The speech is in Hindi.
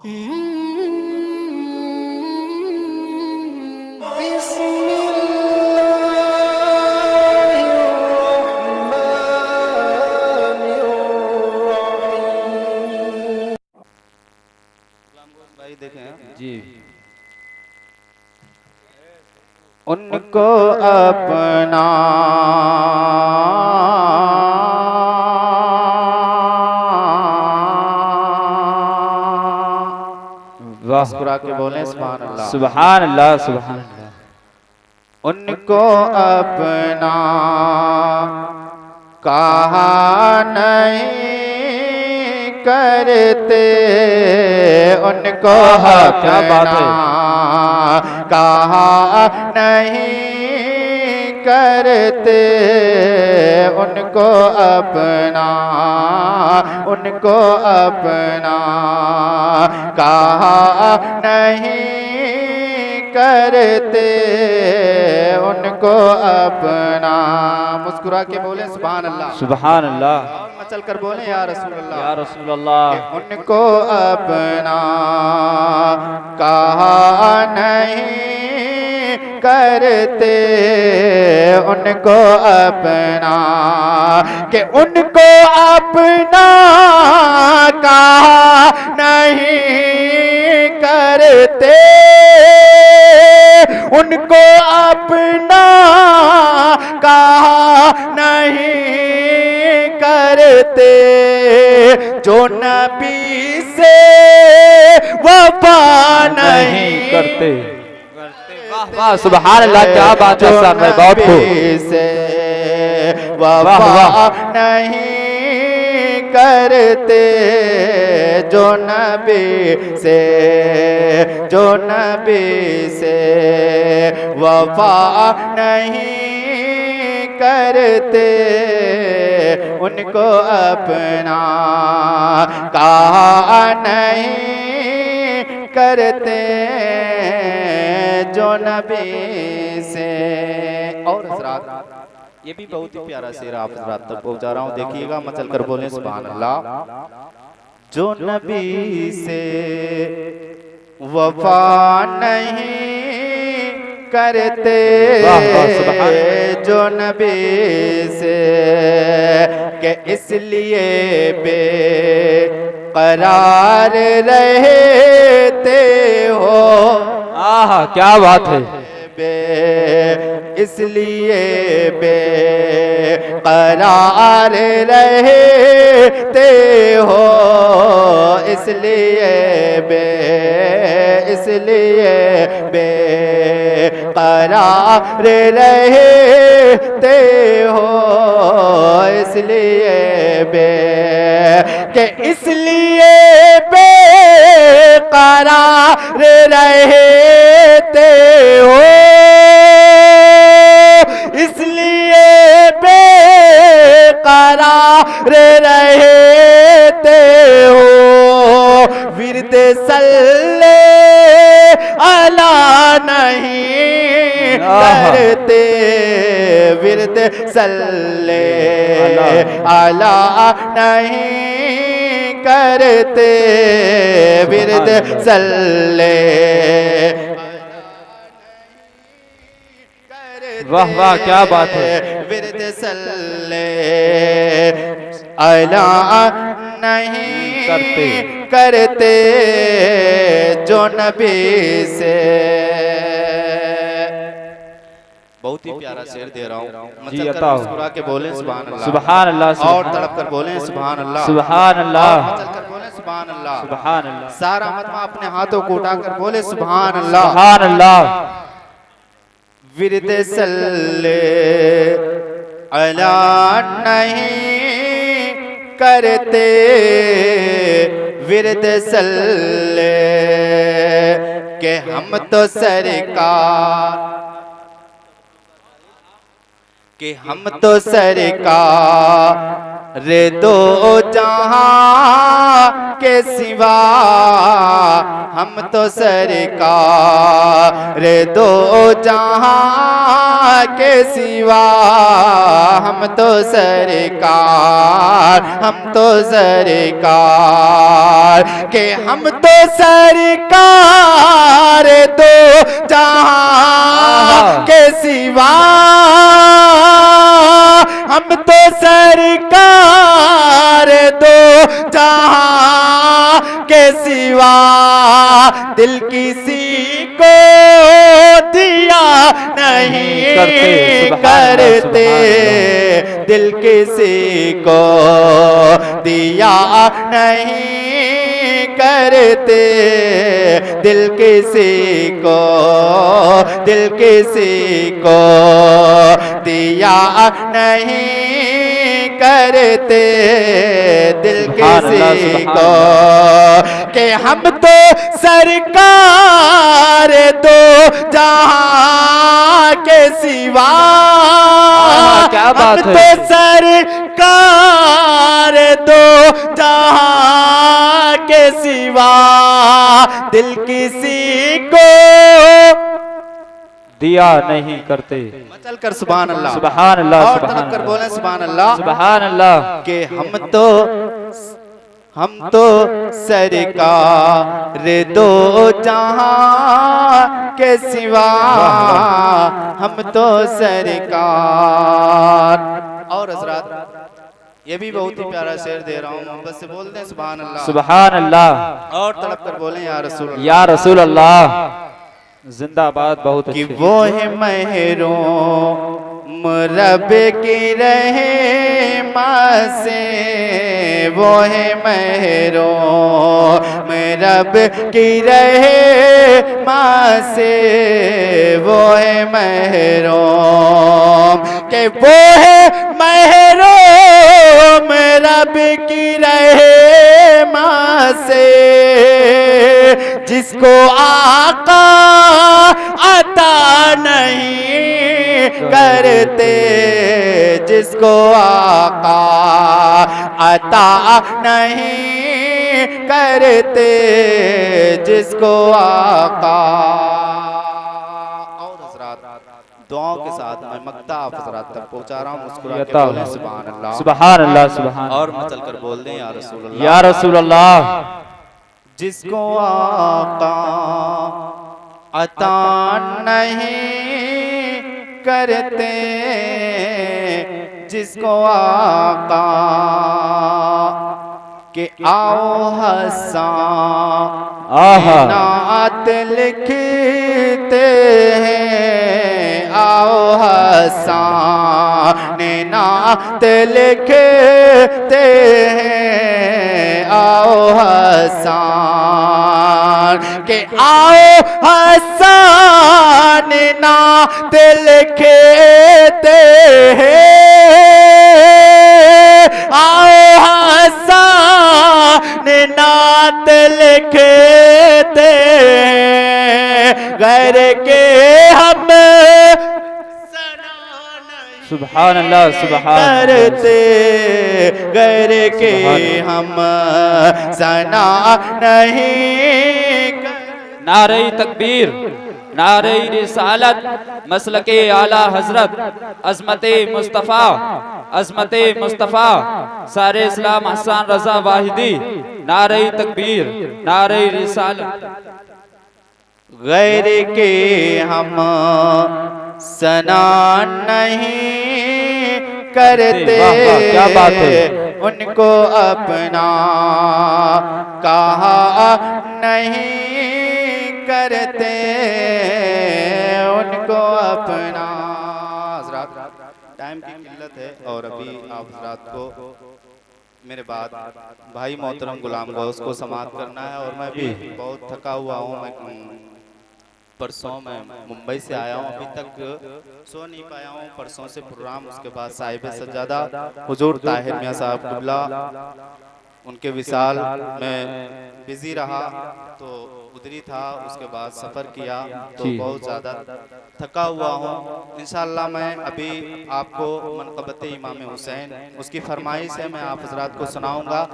भाई देखें जी। उनको अपना मुस्कुरा के बोले सुभान अल्लाह। सुभान अल्लाह सुभान अल्लाह। उनको अपना कहा नहीं करते, उनको क्या बात है। कहा नहीं करते, उनको अपना कहा नहीं करते, उनको अपना। मुस्कुरा के बोले सुभान अल्लाह। सुभान अल्लाह। और मचल कर बोले या रसूल अल्लाह। या रसूल अल्लाह। उनको अपना कहा नहीं करते, उनको अपना कि उनको अपना कहा नहीं करते, उनको अपना कहा नहीं करते, जो नबी से वफा नहीं करते। वाह वाह सुभान अल्लाह। क्या बात है सर भाई, बहुत खूब। से वफा नहीं करते, जो नबी से वफा नहीं करते, उनको अपना कहा नहीं करते, जो नबी से। और हज़रात ये भी बहुत ही प्यारा शेर आप हज़रात तक पहुंचा रहा हूँ, देखिएगा मचल कर बोले सुभान अल्लाह। जो नबी से वफा नहीं करते, जो नबी से के इसलिए बेकरार रहते हो। आह क्या बात है। इसलिए बेकरार रहते हो, इसलिए बेकरार रहते हो, इसलिए इसलिए बेकरार रहते हो, इसलिए बेकरार रहते हो। विरद सल्ले अला नहीं करते, विरद सल्ले अला नहीं करते, विरद सल्ले। वाह वाह क्या बात है। विरद सल्ले अला नहीं करते, जो नबी से। बहुत ही प्यारा शेर दे रहा हूँ, मुस्कुरा के बोले सुभान अल्लाह। सुभान अल्लाह। और तड़प कर बोले सुभान अल्लाह। सुभान अल्लाह। चल कर बोले सुभान अल्लाह। सुभान अल्लाह। सारा मजमा अपने हाथों को उठाकर बोले सुभान अल्लाह। सुभान अल्लाह। विरद सल्ले अला नहीं करते, विरद सल्ले के हम तो सरकार, कि हम तो सरकार दो जहां के सिवा हम तो सरकार दो जहां के सिवा, हम तो सरकार, हम तो सरकार के, हम तो सरकार दो जहां के सिवा, हम तो सरकार दो जहां के सिवा, दिल किसी को दिया नहीं करते, दिल किसी को दिया नहीं करते, दिल किसी को, दिल किसी को दिया नहीं करते, दिल किसी को के, हम तो सरकार दो जहां के सिवा, क्या बात हम तो सरकार दो जहां के सिवा, दिल किसी को दिया नहीं करते। मचल कर सुभान अल्लाह, सुभान अल्लाह, और सुभान तड़प कर बोले सुभान अल्लाह, सुभान अल्लाह के हम तो सरकार दो जहां के सिवा, हम तो सरकार। और हजरत ये भी बहुत ही प्यारा शेर दे रहा हूँ, मोहब्बत से बोल दें सुभान अल्लाह, सुभान अल्लाह, और तड़प कर बोले या रसूल अल्लाह, या रसूल अल्लाह जिंदाबाद। बहुत कि अच्छी। वो है महरूम रब की रहे से, वो है महरूम रब की रहे से, वो है महरूम के, वो है महरूम रब की रहे से, जिसको आका अता नहीं करते, जिसको आका अता नहीं करते, जिसको आका। और हजरात दुआओं के साथ मैं मक्ता आप हजरात तक पहुंचा रहा हूँ, मुस्कुरा के बोलें सुभान अल्लाह, सुभान अल्लाह, सुभान, और मचल कर बोल दें या रसूल अल्लाह, या रसूल अल्लाह। जिसको आका अता नहीं करते, जिसको आका के आओ हसन नात लिखते हैं, आओ हसन नात लिखते हैं, आओ हसन के, आओ हसन नात लिखते हैं, आओ हसन नात लिखते हैं, घर के हम सुभान अल्लाह, सुभान करते, घर के हम सना नहीं करते। नारे तकबीर, नारे रिसालत, मसलके आला हजरत, अजमते मुस्तफ़ा, अजमते मुस्तफ़ा, सारे इस्लाम हसन रजा वाहिदी, नारे तकबीर, नारे रिसालत। गैर के हम सना नहीं करते, वाह वाह, क्या बात है। उनको अपना कहा नहीं करते, उनको अपना। हज़रात टाइम की किल्लत है और अभी आप हज़रात को मेरे बाद भाई मोहतरम गुलाम गौस को समाप्त करना है, और मैं भी बहुत थका हुआ हूँ। मैं परसों मैं मुंबई से आया हूँ, अभी तक सो नहीं पाया हूँ। परसों से प्रोग्राम, उसके बाद साहिब सज्जादा हुजूर ताहिर मियाँ साहब कुबला उनके विसाल में बिजी रहा, तो उधरी था, उसके बाद सफ़र किया, तो बहुत ज़्यादा थका हुआ हूँ। इंशाअल्लाह मैं अभी आपको मनक़बत इमाम हुसैन उसकी फरमाइश है, मैं आप हज़रात को सुनाऊँगा।